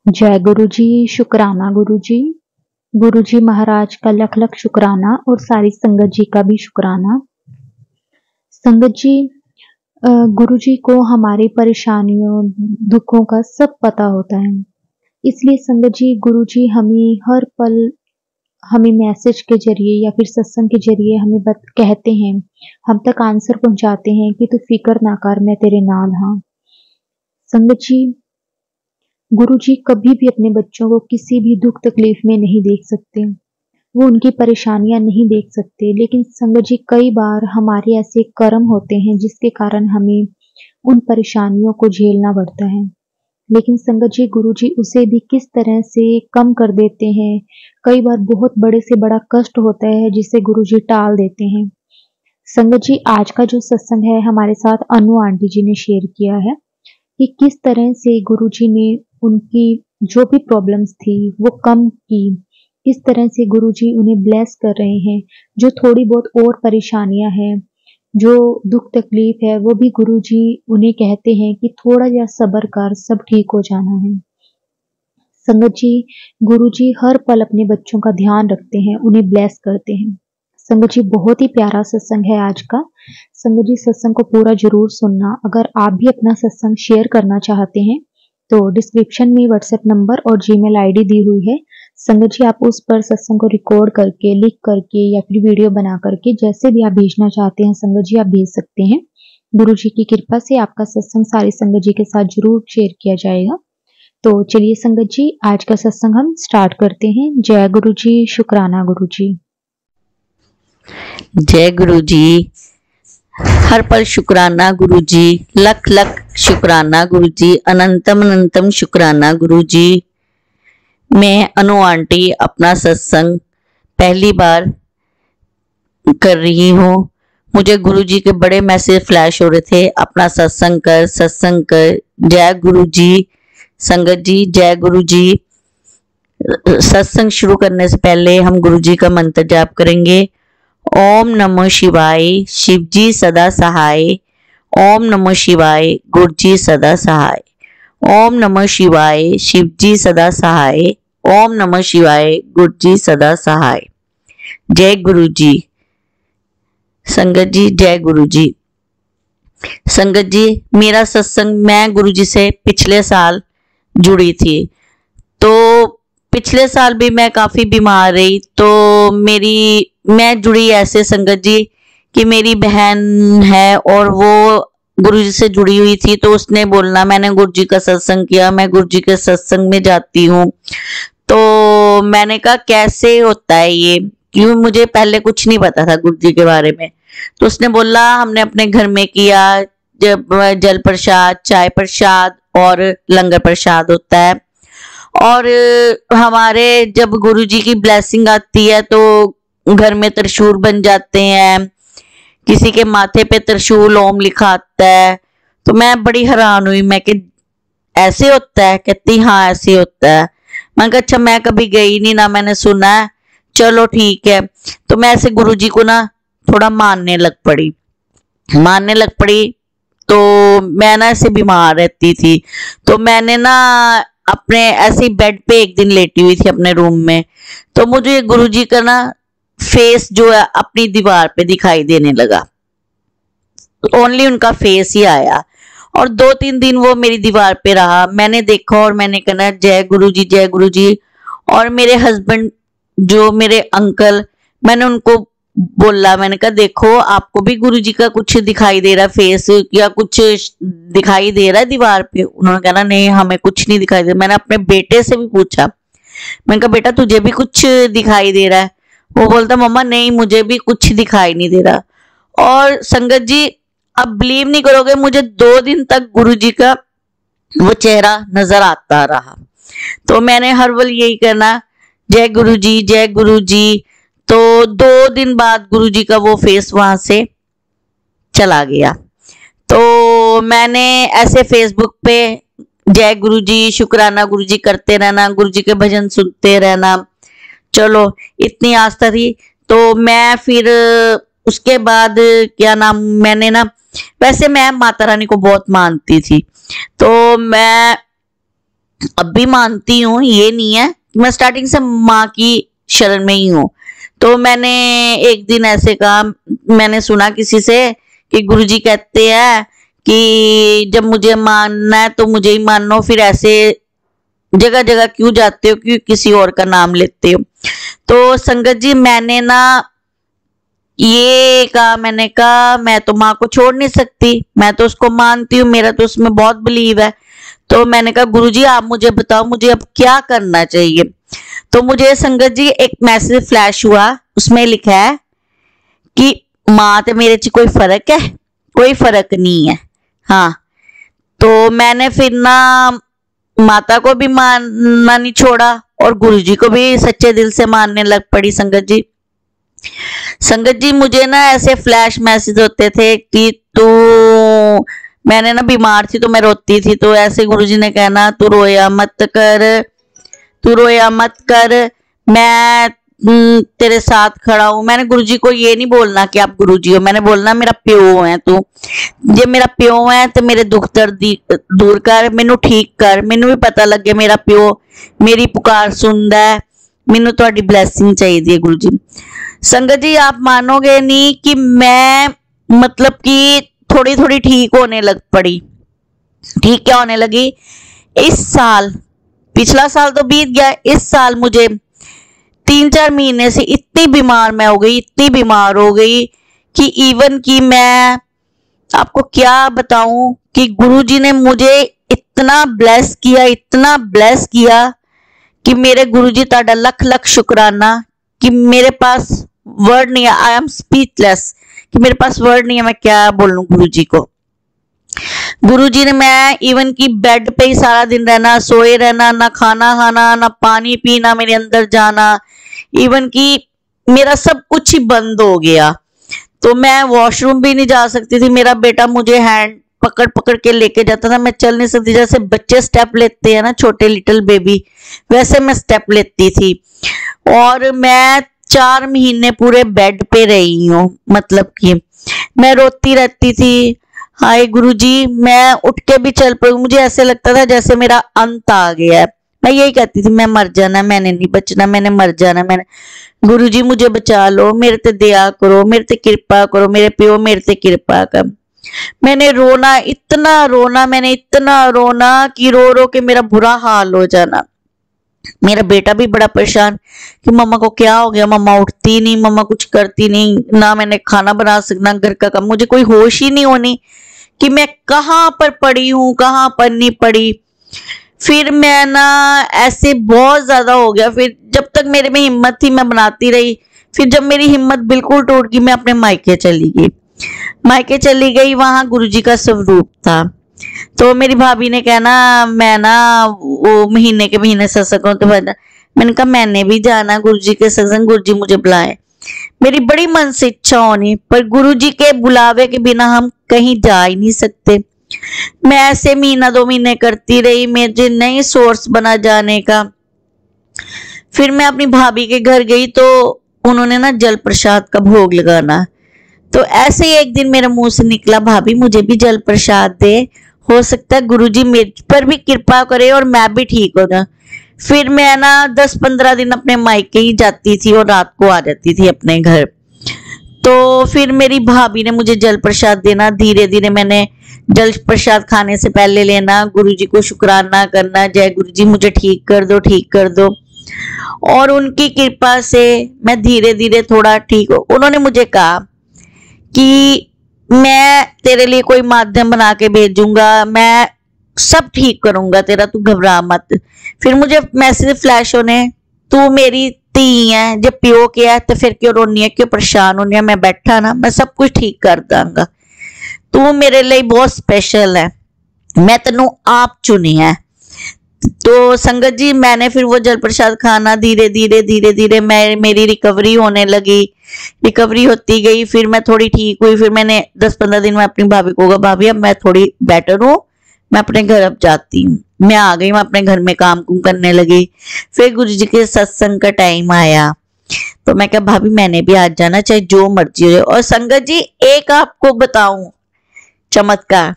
जय गुरु जी, शुक्राना गुरु जी। गुरु जी महाराज का लख लख शुक्राना और सारी संगत जी का भी शुक्राना। संगत जी, गुरु जी को हमारी परेशानियों, दुखों का सब पता होता है। इसलिए संगत जी, गुरु जी हमें हर पल हमें मैसेज के जरिए या फिर सत्संग के जरिए हमें कहते हैं, हम तक आंसर पहुंचाते हैं कि तू फिक्र ना कर, मैं तेरे नाल हाँ। संगत जी, गुरु जी कभी भी अपने बच्चों को किसी भी दुख तकलीफ में नहीं देख सकते, वो उनकी परेशानियां नहीं देख सकते। लेकिन संगत जी, कई बार हमारे ऐसे कर्म होते हैं जिसके कारण हमें उन परेशानियों को झेलना पड़ता है। लेकिन संगत जी, गुरु जी उसे भी किस तरह से कम कर देते हैं। कई बार बहुत बड़े से बड़ा कष्ट होता है जिसे गुरु जी टाल देते हैं। संगत जी, आज का जो सत्संग है हमारे साथ अनु आंटी जी ने शेयर किया है कि किस तरह से गुरु जी ने उनकी जो भी प्रॉब्लम्स थी वो कम की, किस तरह से गुरु जी उन्हें ब्लेस कर रहे हैं। जो थोड़ी बहुत और परेशानियां हैं, जो दुख तकलीफ है, वो भी गुरु जी उन्हें कहते हैं कि थोड़ा या सब्र कर, सब ठीक हो जाना है। संगत जी, गुरु जी हर पल अपने बच्चों का ध्यान रखते हैं, उन्हें ब्लेस करते हैं। संगत जी, बहुत ही प्यारा सत्संग है आज का। संगत जी, सत्संग को पूरा जरूर सुनना। अगर आप भी अपना सत्संग शेयर करना चाहते हैं तो डिस्क्रिप्शन में व्हाट्सएप नंबर और जीमेल आईडी दी हुई है। संगत जी, आप उस पर सत्संग को रिकॉर्ड करके, लिख करके या फिर वीडियो बना करके जैसे भी आप भेजना चाहते हैं संगत जी आप भेज सकते हैं। गुरु जी की कृपा से आपका सत्संग सारी संगत जी के साथ जरूर शेयर किया जाएगा। तो चलिए संगत जी, आज का सत्संग हम स्टार्ट करते हैं। जय गुरु जी, शुक्राना गुरु जी। जय गुरु जी, हर पल शुक्राना गुरु जी, लख लख शुक्राना गुरु जी, अनंतम अनंतम शुक्राना गुरु जी। मैं अनु आंटी अपना सत्संग पहली बार कर रही हूँ। मुझे गुरु जी के बड़े मैसेज फ्लैश हो रहे थे, अपना सत्संग कर, सत्संग कर। जय गुरु जी। संगत जी, जय गुरु जी। सत्संग शुरू करने से पहले हम गुरु जी का मंत्र जाप करेंगे। ओम नमो शिवाय, शिव जी सदा सहाय। ओम नमो शिवाय, गुरु जी सदा सहाय। ओम नमो शिवाय, शिव जी सदा सहाय। ओम नमो शिवाय, गुरु जी सदा सहाय। जय गुरु जी। संगत जी, जय गुरु जी। संगत जी, मेरा सत्संग मैं गुरु जी से पिछले साल जुड़ी थी। तो पिछले साल भी मैं काफी बीमार रही, तो मैं जुड़ी ऐसे संगत जी कि मेरी बहन है और वो गुरु जी से जुड़ी हुई थी, तो उसने बोलना मैंने गुरु जी का सत्संग किया, मैं गुरु जी के सत्संग में जाती हूँ। तो मैंने कहा कैसे होता है ये, क्यों मुझे पहले कुछ नहीं पता था गुरु जी के बारे में। तो उसने बोला हमने अपने घर में किया, जब जल प्रसाद, चाय प्रसाद और लंगर प्रसाद होता है। और हमारे जब गुरु जी की ब्लेसिंग आती है तो घर में त्रिशूल बन जाते हैं, किसी के माथे पे त्रिशूल ओम लिखा आता है। तो मैं बड़ी हैरान हुई, मैं कि ऐसे होता है? कहती हाँ ऐसे होता है। मैंने कहा अच्छा, मैं कभी गई नहीं, ना मैंने सुना है, चलो ठीक है। तो मैं ऐसे गुरु जी को ना थोड़ा मानने लग पड़ी। तो मैं ना ऐसे बीमार रहती थी, तो मैंने ना अपने ऐसे बेड पे एक दिन लेटी हुई थी अपने रूम में, तो मुझे गुरुजी का ना फेस जो है अपनी दीवार पे दिखाई देने लगा। ओनली उनका फेस ही आया और 2-3 दिन वो मेरी दीवार पे रहा। मैंने देखा और मैंने कहा जय गुरु जी, जय गुरु जी। और मेरे हस्बैंड जो मेरे अंकल, मैंने उनको बोला, मैंने कहा देखो आपको भी गुरु जी का कुछ दिखाई दे रहा फेस या कुछ दिखाई दे रहा है दीवार पे? उन्होंने कहा नहीं हमें कुछ नहीं दिखाई दे रहा। मैंने अपने बेटे से भी पूछा, मैंने कहा बेटा तुझे भी कुछ दिखाई दे रहा है? वो बोलता मम्मा नहीं मुझे भी कुछ दिखाई नहीं दे रहा। और संगत जी अब बिलीव नहीं करोगे, मुझे 2 दिन तक गुरु जी का वो चेहरा नजर आता रहा। तो मैंने हर वक्त यही करना, जय गुरु जी, जय गुरु जी। तो 2 दिन बाद गुरु जी का वो फेस वहां से चला गया। तो मैंने ऐसे फेसबुक पे जय गुरु जी, शुक्राना गुरु जी करते रहना, गुरु जी के भजन सुनते रहना। चलो इतनी आस्था थी। तो मैं फिर उसके बाद क्या नाम, मैंने ना वैसे मैं माता रानी को बहुत मानती थी, तो मैं अब भी मानती हूँ, ये नहीं है, मैं स्टार्टिंग से माँ की शरण में ही हूँ। तो मैंने एक दिन ऐसे कहा, मैंने सुना किसी से कि गुरुजी कहते हैं कि जब मुझे मानना है तो मुझे ही मानो, फिर ऐसे जगह जगह क्यों जाते हो, क्यों किसी और का नाम लेते हो। तो संगत जी मैंने ना ये कहा, मैंने कहा मैं तो माँ को छोड़ नहीं सकती, मैं तो उसको मानती हूँ, मेरा तो उसमें बहुत बिलीव है। तो मैंने कहा गुरुजी आप मुझे बताओ मुझे अब क्या करना चाहिए। तो मुझे संगत जी एक मैसेज फ्लैश हुआ, उसमें लिखा है कि माँ ते मेरे च कोई फर्क है, कोई फर्क नहीं है। हाँ, तो मैंने फिर ना माता को भी मानना नहीं छोड़ा और गुरुजी को भी सच्चे दिल से मानने लग पड़ी। संगत जी मुझे ना ऐसे फ्लैश मैसेज होते थे कि तू, मैंने ना बीमार थी तो मैं रोती थी, तो ऐसे गुरुजी ने कहना तू रोया मत कर, तू रोया मत कर, मैं तेरे साथ खड़ा हूं। मैंने गुरुजी को ये नहीं बोलना कि आप गुरुजी हो, मैंने बोलना मेरा प्यो है तू, जे मेरा प्यो है तो मेरे दुख दर्द दूर कर, मैनू ठीक कर, मैनू भी पता लगे मेरा प्यो मेरी पुकार सुनदा है, मैनू तुहाडी ब्लैसिंग चाहिए गुरुजी। संगत जी आप मानोगे नहीं कि मैं मतलब कि थोड़ी थोड़ी ठीक होने लग पड़ी। ठीक क्या होने लगी, इस साल, पिछला साल तो बीत गया, इस साल मुझे 3-4 महीने से इतनी बीमार मैं हो गई, इतनी बीमार हो गई कि इवन कि मैं आपको क्या बताऊं कि गुरुजी ने मुझे इतना ब्लेस किया, इतना ब्लेस किया कि मेरे गुरुजी ताड़ा लख लख शुक्राना कि मेरे पास वर्ड नहीं है, आई एम स्पीचलेस कि मेरे पास वर्ड नहीं है, मैं क्या बोलूं गुरुजी को। गुरुजी ने, मैं इवन की बेड पे ही सारा दिन रहना, सोए रहना, ना खाना खाना, ना पानी पीना, मेरे अंदर जाना, इवन की मेरा सब कुछ ही बंद हो गया। तो मैं वॉशरूम भी नहीं जा सकती थी, मेरा बेटा मुझे हैंड पकड़ पकड़ के लेके जाता था, मैं चल नहीं सकती, जैसे बच्चे स्टेप लेते हैं ना छोटे लिटिल बेबी, वैसे मैं स्टेप लेती थी। और मैं 4 महीने पूरे बेड पे रही हूँ, मतलब कि मैं रोती रहती थी, हाय गुरुजी मैं उठ के भी चल पड़ी, मुझे ऐसे लगता था जैसे मेरा अंत आ गया है। मैं यही कहती थी मैं मर जाना, मैंने नहीं बचना, मैंने मर जाना, मैंने, गुरुजी मुझे बचा लो, मेरे ते दया करो, मेरे ते कृपा करो, मेरे प्यो मेरे ते कृपा कर। मैंने रोना, इतना रोना, मैंने इतना रोना कि रो रो के मेरा बुरा हाल हो जाना। मेरा बेटा भी बड़ा परेशान कि मम्मा को क्या हो गया, मम्मा उठती नहीं, मम्मा कुछ करती नहीं, ना मैंने खाना बना सकना, घर का काम, मुझे कोई होश ही नहीं होनी कि मैं कहाँ पर पड़ी हूँ, कहाँ पर नहीं पड़ी। फिर मैं ना ऐसे बहुत ज्यादा हो गया, फिर जब तक मेरे में हिम्मत थी मैं बनाती रही, फिर जब मेरी हिम्मत बिल्कुल टूट गई मैं अपने मायके चली गई। मायके चली गई, वहां गुरुजी का स्वरूप था। तो मेरी भाभी ने कहना मैं ना वो महीने के महीने सत्संग, तो मैंने कहा मैंने भी जाना गुरुजी के सत्संग, गुरुजी मुझे बुलाए। मेरी बड़ी मन से इच्छा होनी, पर गुरुजी के बुलावे के बिना हम कहीं जा ही नहीं सकते। मैं ऐसे महीना 2 महीने करती रही, मुझे नहीं सोर्स बना जाने का। फिर मैं अपनी भाभी के घर गई तो उन्होंने ना जल प्रसाद का भोग लगाना, तो ऐसे ही एक दिन मेरे मुंह से निकला भाभी मुझे भी जल प्रसाद दे, हो सकता है गुरुजी मेरे पर भी कृपा करे और मैं भी ठीक हो जाऊं। फिर मैं ना 10-15 दिन अपने मायके ही जाती थी और रात को आ जाती थी अपने घर। तो फिर मेरी भाभी ने मुझे जल प्रसाद देना, धीरे धीरे मैंने जल प्रसाद खाने से पहले लेना, गुरुजी को शुक्राना करना, जय गुरुजी मुझे ठीक कर दो, ठीक कर दो। और उनकी कृपा से मैं धीरे धीरे थोड़ा ठीक हो। उन्होंने मुझे कहा कि मैं तेरे लिए कोई माध्यम बना के भेजूंगा, मैं सब ठीक करूंगा तेरा, तू घबरा मत। फिर मुझे मैसेज फ्लैश होने, तू मेरी धी है, जब प्यो के है तो फिर क्यों रोनी है, क्यों परेशान होनी है, मैं बैठा ना, मैं सब कुछ ठीक कर दूंगा, तू मेरे लिए बहुत स्पेशल है, मैं तेनू आप चुनी है। तो संगत जी मैंने फिर वो जल प्रसाद खाना, धीरे धीरे धीरे धीरे मेरी रिकवरी होने लगी, रिकवरी होती गई, फिर मैं थोड़ी ठीक हुई। फिर मैंने 10-15 दिन में अपनी भाभी को कहा भाभी अब मैं थोड़ी बेटर हूँ, मैं अपने घर अब जाती हूँ। मैं आ गई, मैं अपने घर में काम कुम करने लगी। फिर गुरुजी के सत्संग का टाइम आया तो मैं कहा भाभी मैंने भी आज जाना, चाहे जो मर्जी हो। और संगत जी एक आपको बताऊं चमत्कार,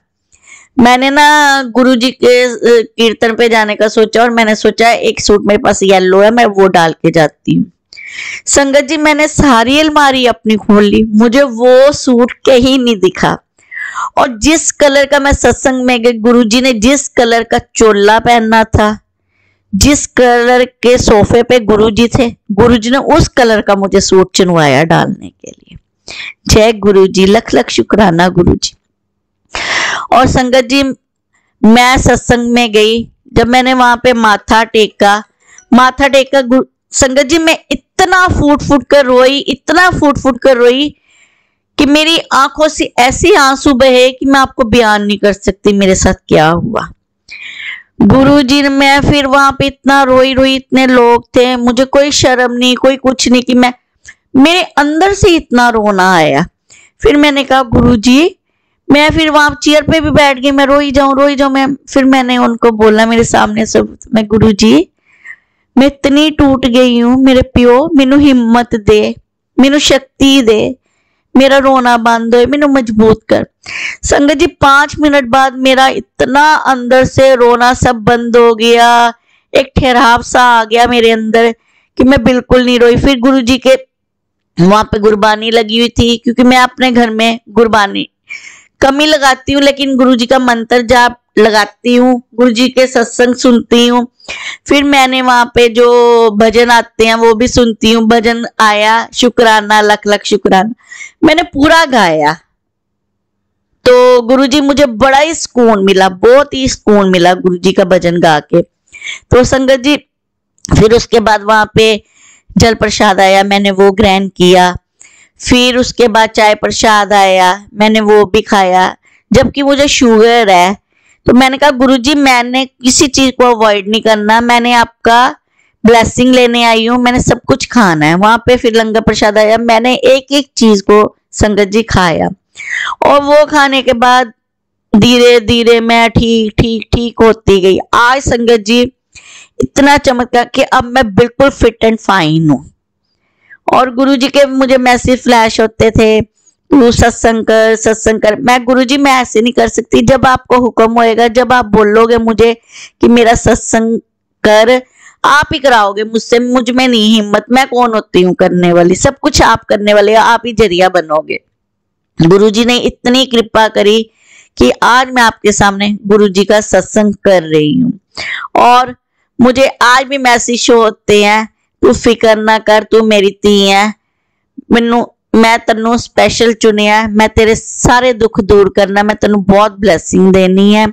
मैंने ना गुरुजी के कीर्तन पे जाने का सोचा और मैंने सोचा एक सूट मेरे पास येलो है, मैं वो डाल के जाती हूँ। संगत जी मैंने सारी अलमारी अपनी खोल ली, मुझे वो सूट कहीं नहीं दिखा। और जिस कलर का मैं सत्संग में गई, गुरुजी ने जिस कलर का चोला पहनना था, जिस कलर के सोफे पे गुरुजी थे, गुरुजी ने उस कलर का मुझे सूट चुनवाया डालने के लिए। जय गुरुजी, लख लख शुक्राना गुरुजी। और संगत जी मैं सत्संग में गई, जब मैंने वहां पे माथा टेका संगत जी मैं इतना फूट फूट कर रोई, इतना फूट फूट कर रोई कि मेरी आंखों से ऐसे आंसू बहे कि मैं आपको बयान नहीं कर सकती मेरे साथ क्या हुआ। गुरुजी ने, मैं फिर वहां पे इतना रोई, इतने लोग थे, मुझे कोई शर्म नहीं, कोई कुछ नहीं कि मैं, मेरे अंदर से इतना रोना आया। फिर मैंने कहा गुरुजी, मैं फिर वहां चेयर पे भी बैठ गई, मैं रोई जाऊं मैं। फिर मैंने उनको बोला मेरे सामने सब, मैं गुरुजी मैं इतनी टूट गई हूं, मेरे प्यो मैनू हिम्मत दे, मैनू शक्ति दे, मेरा रोना बंद हो, मैनू मजबूत कर। संगत जी 5 मिनट बाद मेरा इतना अंदर से रोना सब बंद हो गया, एक ठहराव सा आ गया मेरे अंदर कि मैं बिल्कुल नहीं रोई। फिर गुरुजी के वहां पे गुरबानी लगी हुई थी, क्योंकि मैं अपने घर में गुरबानी कम ही लगाती हूँ, लेकिन गुरुजी का मंत्र जाप लगाती हूँ, गुरुजी के सत्संग सुनती हूँ। फिर मैंने वहां पे जो भजन आते हैं वो भी सुनती हूँ। भजन आया शुक्राना लख लख शुक्राना, मैंने पूरा गाया। तो गुरुजी मुझे बड़ा ही सुकून मिला, बहुत ही सुकून मिला गुरुजी का भजन गा के। तो संगत जी फिर उसके बाद वहां पे जल प्रसाद आया, मैंने वो ग्रहण किया। फिर उसके बाद चाय प्रसाद आया, मैंने वो भी खाया। जबकि मुझे शुगर है, तो मैंने कहा गुरुजी मैंने किसी चीज को अवॉइड नहीं करना, मैंने आपका ब्लेसिंग लेने आई हूँ, मैंने सब कुछ खाना है। वहां पे फिर लंगर प्रसाद आया, मैंने एक एक चीज को संगत जी खाया। और वो खाने के बाद धीरे धीरे मैं ठीक होती गई। आज संगत जी इतना चमत्कार कि अब मैं बिल्कुल फिट एंड फाइन हूँ। और गुरुजी के मुझे मैसेज फ्लैश होते थे, तू सत्संग कर। मैं गुरुजी मैं ऐसे नहीं कर सकती, जब आपको हुक्म होएगा, जब आप बोलोगे मुझे कि मेरा सत्संग कर, आप ही कराओगे मुझसे, मुझ में नहीं हिम्मत, मैं कौन होती हूँ करने वाली, सब कुछ आप करने वाले, आप ही जरिया बनोगे। गुरुजी ने इतनी कृपा करी कि आज मैं आपके सामने गुरुजी का सत्संग कर रही हूँ। और मुझे आज भी मैसेज शो होते हैं, तू फिकर ना कर, तू मेरी धी है, मैं तेनू स्पेशल चुनिया, मैं तेरे सारे दुख दूर करना, मैं तेनू बहुत ब्लेसिंग देनी है।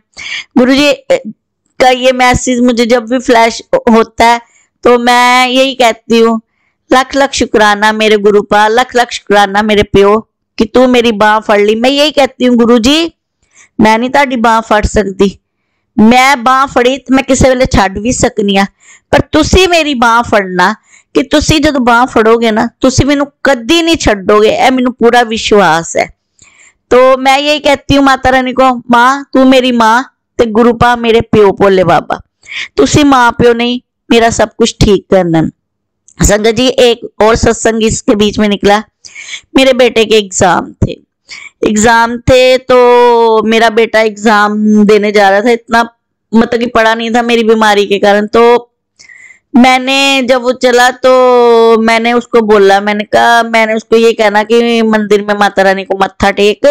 गुरुजी का ये मैसेज मुझे जब भी फ्लैश होता है तो मैं यही कहती हूँ, लख लख शुक्राना मेरे गुरुपा, लख लख शुक्राना मेरे प्यो कि तू मेरी बांह फड़ ली। मैं यही कहती हूँ गुरुजी मैं नहीं ताड़ी बांह फड़ सकती, मैं बांह फड़ी तो मैं किसी वेले छड्ड भी सकनी आ, पर तुसी मेरी बांह फड़ना कि तुसी जब बांह फड़ोगे ना तुसी मैनू कदी नहीं छड्डोगे, ए मैनू पूरा विश्वास है। तो मैं यही कहती हूँ माता रानी को, मां तू मेरी मां ते गुरुपा मेरे प्यो भोले बाबा, तुसी मां प्यो नहीं मेरा सब कुछ ठीक करना। संगत जी एक और सत्संग इसके बीच में निकला, मेरे बेटे के एग्जाम थे तो मेरा बेटा एग्जाम देने जा रहा था, इतना मतलब कि पढ़ा नहीं था मेरी बीमारी के कारण। तो मैंने जब वो चला तो मैंने उसको बोला, मैंने उसको ये कहना कि मंदिर में माता रानी को मत्था टेक।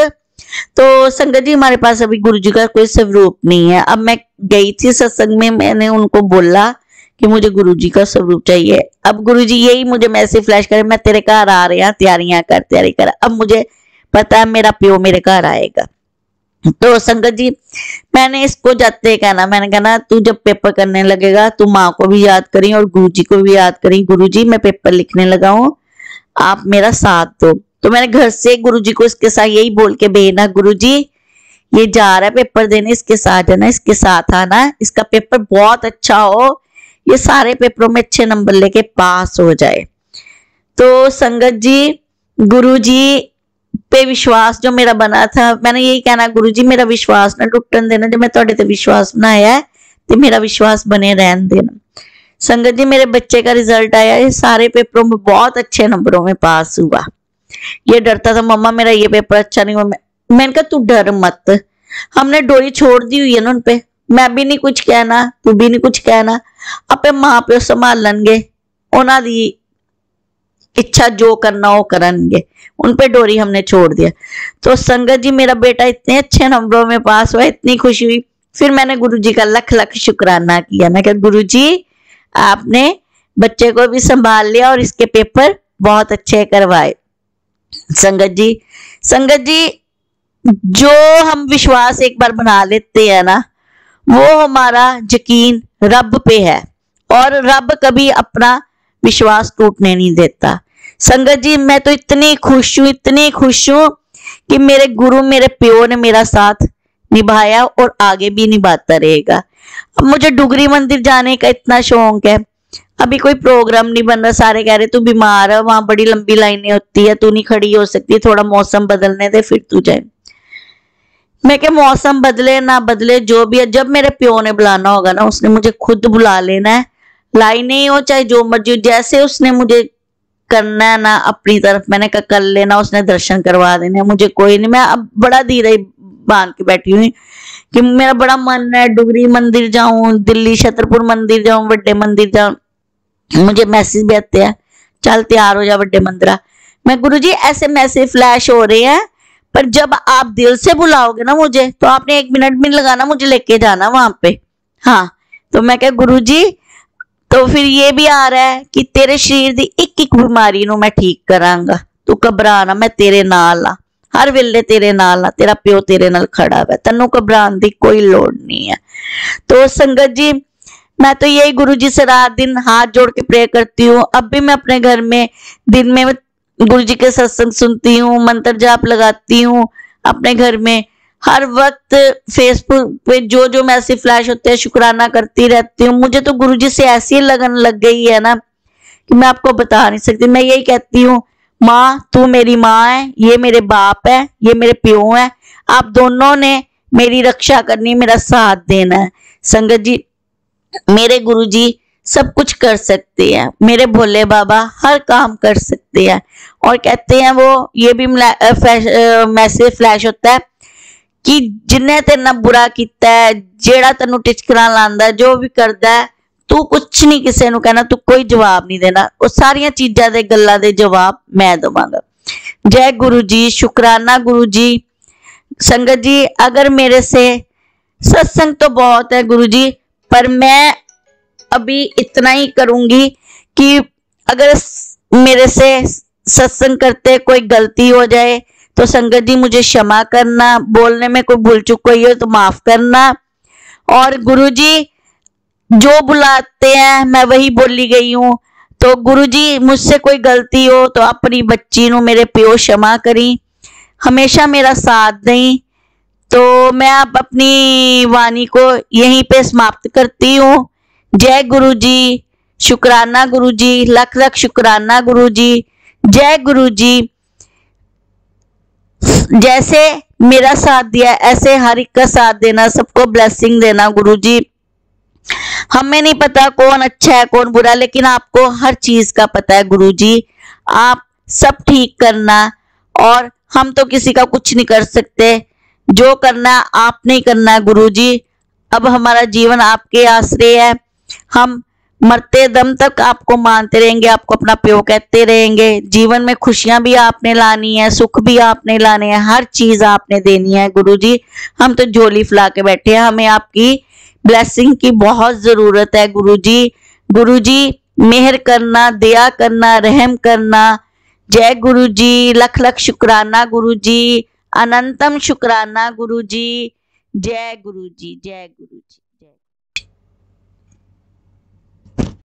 तो संगत जी हमारे पास अभी गुरुजी का कोई स्वरूप नहीं है। अब मैं गई थी सत्संग में, मैंने उनको बोला कि मुझे गुरुजी का स्वरूप चाहिए। अब गुरुजी यही मुझे मैसेज फ्लैश करे, मैं तेरे घर आ रहा, तैयारी कर। अब मुझे पता है मेरा प्यो मेरे घर आएगा। तो संगत जी मैंने इसको जाते कहना, मैंने कहना तू जब पेपर करने लगेगा तू माँ को भी याद करी और गुरुजी को भी याद करी, गुरुजी मैं पेपर लिखने लगा हूँ, आप मेरा साथ दो। तो मैंने घर से गुरुजी को इसके साथ यही बोल के भेजना, गुरुजी ये जा रहा है पेपर देने, इसके साथ जाना, इसके साथ आना, इसका पेपर बहुत अच्छा हो, ये सारे पेपरों में अच्छे नंबर लेके पास हो जाए। तो संगत जी गुरुजी पे विश्वास जो मेरा बना था, मैंने यही कहना गुरुजी मेरा विश्वास ना टुटन देना, जो मैं तुहाडे ते विश्वास बनाया है ते मेरा विश्वास बने रहन देना। संगत जी मेरे बच्चे का रिजल्ट आया, ये सारे पेपरों में बहुत अच्छे नंबरों में पास हुआ। ये डरता था मम्मा मेरा ये पेपर अच्छा नहीं हुआ, मैंने कहा तू डर मत, हमने डोरी छोड़ दी हुई है ना उनपे, मैं भी नहीं कुछ कहना, तू भी नहीं कुछ कहना, अपने मां प्यो संभालणगे, उन्हां दी इच्छा जो करना वो करेंगे, उन पे डोरी हमने छोड़ दिया। तो संगत जी मेरा बेटा इतने अच्छे नंबरों में पास हुआ, इतनी खुशी हुई। फिर मैंने गुरुजी का लख लख शुक्राना किया। मैं कहा गुरुजी आपने बच्चे को भी संभाल लिया और इसके पेपर बहुत अच्छे करवाए। संगत जी जो हम विश्वास एक बार बना लेते हैं ना, वो हमारा यकीन रब पे है और रब कभी अपना विश्वास टूटने नहीं देता। संगत जी मैं तो इतनी खुश हूं, इतनी खुश हूं कि मेरे गुरु मेरे प्यो ने मेरा साथ निभाया और आगे भी निभाता रहेगा। अब मुझे डुगरी मंदिर जाने का इतना शौक है, अभी कोई प्रोग्राम नहीं बन रहा, सारे कह रहे तू बीमार है, वहां बड़ी लंबी लाइनें होती है, तू नहीं खड़ी हो सकती, थोड़ा मौसम बदलने दे फिर तू जाए। मैं क्या मौसम बदले ना बदले जो भी है, जब मेरे प्यो ने बुलाना होगा ना उसने मुझे खुद बुला लेना है, लाइनें हो चाहे जो मर्जी हो, जैसे उसने मुझे करना है ना अपनी तरफ, मैंने कहा कर लेना, उसने दर्शन करवा देने, मुझे कोई नहीं। मैं अब बड़ा धीरे बांध के बैठी हुई कि मेरा बड़ा मन है डुगरी मंदिर जाऊं, दिल्ली छतरपुर मंदिर जाऊं, बड़े मंदिर जाऊं। मुझे मैसेज भी आते हैं चल तैयार हो जा बड़े मंदिर। मैं गुरुजी ऐसे मैसेज फ्लैश हो रहे हैं, पर जब आप दिल से बुलाओगे ना मुझे तो आपने 1 मिनट भी लगाना, मुझे लेके जाना वहां पे। हाँ तो मैं क्या गुरुजी, तो फिर ये भी आ रहा है कि तेरे शरीर की एक एक बीमारी नु मैं ठीक करांगा, तू घबराना, मैं तेरे नाल आ, हर वेले तेरे नाल आ, तेरा प्यो तेरे नाल खड़ा है, तेनू घबराने की कोई लोड़ नहीं है। तो संगत जी मैं तो यही गुरु जी से रात दिन हाथ जोड़ के प्रे करती हूँ। अब भी मैं अपने घर में दिन में गुरु जी के सत्संग सुनती हूँ, मंत्र जाप लगाती हूँ अपने घर में, हर वक्त फेसबुक पे जो जो मैसेज फ्लैश होते हैं शुक्राना करती रहती हूँ। मुझे तो गुरु जी से ऐसी लगन लग गई है ना कि मैं आपको बता नहीं सकती। मैं यही कहती हूँ माँ तू मेरी माँ है, ये मेरे बाप है, ये मेरे प्यो है, आप दोनों ने मेरी रक्षा करनी, मेरा साथ देना है। संगत जी मेरे गुरुजी सब कुछ कर सकते हैं, मेरे भोले बाबा हर काम कर सकते हैं। और कहते हैं वो ये भी मैसेज फ्लैश होता है कि जिन्हें तेरे ना बुरा किया है, जेड़ा तेनू टिचकरा लांदा, जो भी करदा है, तू कुछ नहीं किसी नू कहना, तू कोई जवाब नहीं देना, वो सारिया चीजा दे गल्लां दे जवाब मैं देवांगा। जय गुरु जी, शुक्राना गुरु जी। संगत जी अगर मेरे से सत्संग तो बहुत है गुरु जी, पर मैं अभी इतना ही करूंगी कि अगर मेरे से सत्संग करते कोई गलती हो जाए तो संगत जी मुझे क्षमा करना, बोलने में कोई भूल चूक हुई हो तो माफ करना। और गुरु जी जो बुलाते हैं मैं वही बोली गई हूँ, तो गुरु जी मुझसे कोई गलती हो तो अपनी बच्ची नू मेरे प्यो क्षमा करी, हमेशा मेरा साथ दें। तो मैं अब अपनी वाणी को यहीं पे समाप्त करती हूँ। जय गुरु जी, शुक्राना गुरु जी, लख लख शुक्राना गुरु जी। जय गुरु जी। जैसे मेरा साथ दिया ऐसे हर एक का साथ देना, सबको ब्लेसिंग देना गुरु जी। हमें नहीं पता कौन अच्छा है कौन बुरा, लेकिन आपको हर चीज का पता है गुरु जी, आप सब ठीक करना। और हम तो किसी का कुछ नहीं कर सकते, जो करना आपने ही करना है गुरु जी। अब हमारा जीवन आपके आश्रय है, हम मरते दम तक आपको मानते रहेंगे, आपको अपना प्यो कहते रहेंगे। जीवन में खुशियां भी आपने लानी है, सुख भी आपने लाने हैं, हर चीज आपने देनी है गुरु जी। हम तो झोली फैला के बैठे हैं, हमें आपकी ब्लेसिंग की बहुत जरूरत है गुरु जी। गुरु जी मेहर करना, दया करना, रहम करना। जय गुरु जी, लख लख शुक्राना गुरु जी, अनंतम शुक्राना गुरु जी। जय गुरु जी, जय गुरु।